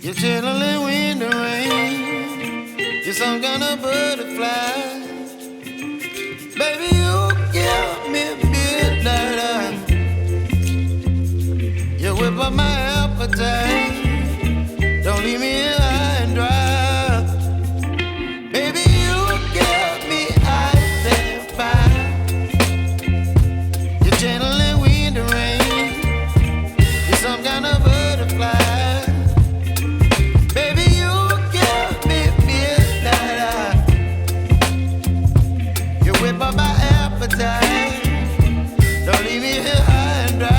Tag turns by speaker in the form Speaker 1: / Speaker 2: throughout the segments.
Speaker 1: You're chilling wind and rain. You're some kind of butterfly. Baby, you give me midnight. You whip up my appetite. Don't leave me here high and dry. Baby, you give me ice and fire. You're channeling wind and rain. You're some kind of butterfly. Baby, you give me midnight. You whip up my appetite. Don't leave me here high and dry.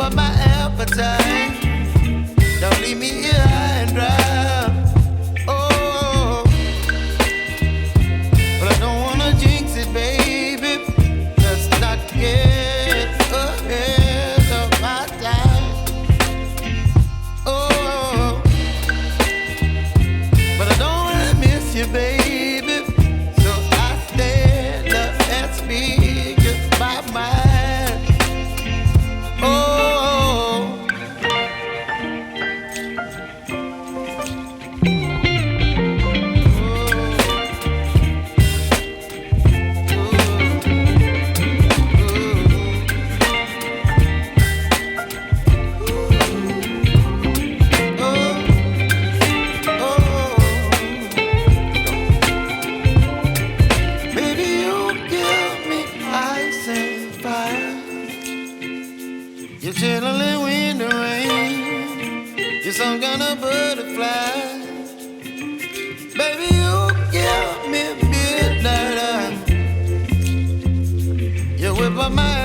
Speaker 1: up my appetite. Don't leave me here high and dry. Oh, but I don't wanna jinx it, baby. Let's not get ahead of my time. Oh, but I don't wanna miss you, baby. So I stand up and speak my mind. Oh. You're chilling wind and rain. You're some kind of butterfly. Baby, you give me midnight. You whip up my